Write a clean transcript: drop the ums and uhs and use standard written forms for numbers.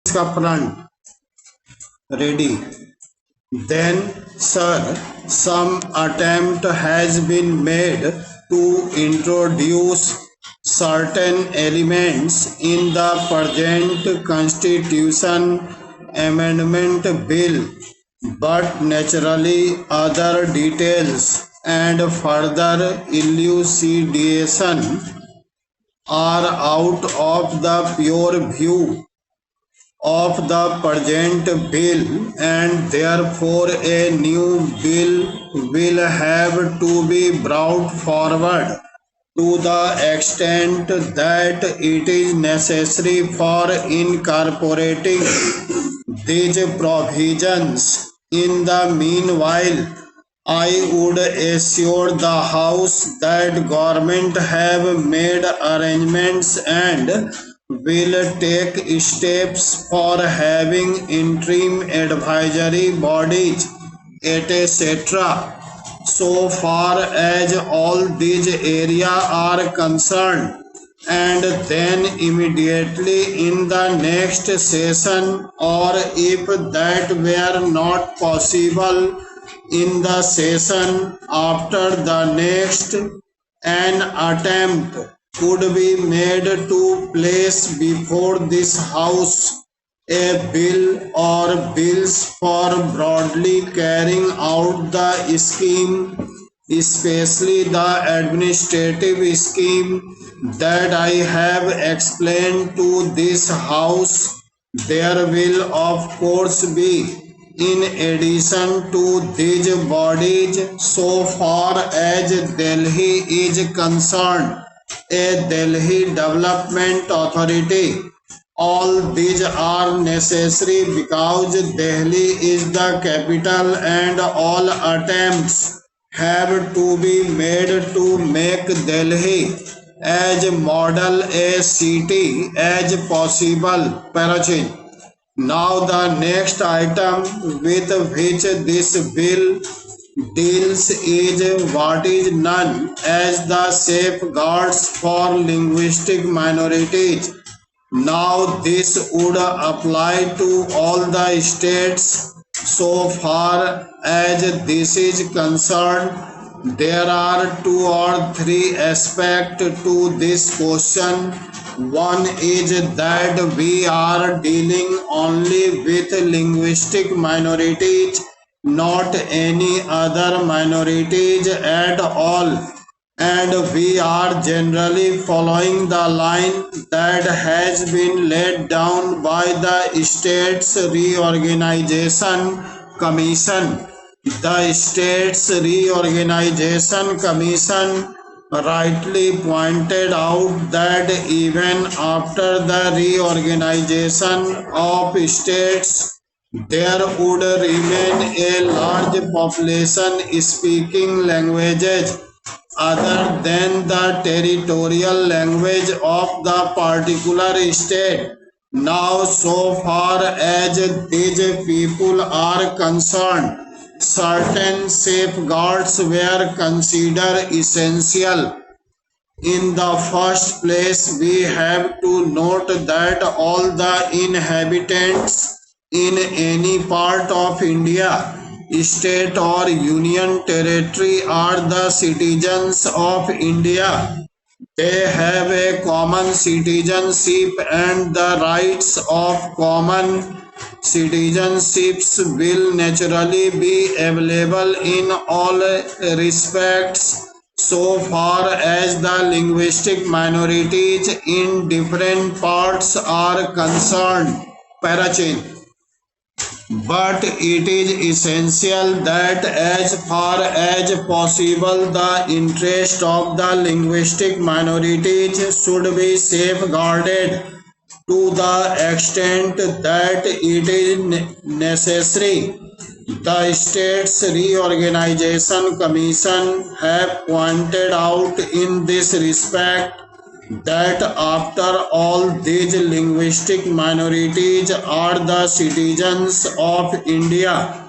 इसका front ready. Then, sir, some attempt has been made to introduce certain elements in the present Constitution Amendment Bill, but naturally other details and further elucidation are out of the pure view of the present bill, and therefore a new bill will have to be brought forward to the extent that it is necessary for incorporating these provisions. In the meanwhile, I would assure the House that government have made arrangements and will take steps for having interim advisory bodies, etc. So far as all these areas are concerned, and then immediately in the next session, or if that were not possible, in the session after the next, an attempt could be made to place before this House a bill or bills for broadly carrying out the scheme, especially the administrative scheme that I have explained to this House. There will of course be, in addition to these bodies, so far as Delhi is concerned, a Delhi Development Authority. All these are necessary because Delhi is the capital, and all attempts have to be made to make Delhi as model a city as possible. Parachin. Now the next item with which this bill deals is what is known as the safeguards for linguistic minorities. Now this would apply to all the states. So far as this is concerned, there are 2 or 3 aspects to this question. One is that we are dealing only with linguistic minorities, not any other minorities at all, and we are generally following the line that has been laid down by the States Reorganization Commission. The States Reorganization Commission rightly pointed out that even after the reorganization of states, there would remain a large population speaking languages other than the territorial language of the particular state. Now, so far as these people are concerned, certain safeguards were considered essential. In the first place, we have to note that all the inhabitants in any part of India, state or union territory, are the citizens of India. They have a common citizenship, and the rights of common citizenships will naturally be available in all respects. So far as the linguistic minorities in different parts are concerned. Parachin. But it is essential that as far as possible the interest of the linguistic minorities should be safeguarded to the extent that it is necessary. The States Reorganization Commission have pointed out in this respect that after all, these linguistic minorities are the citizens of India.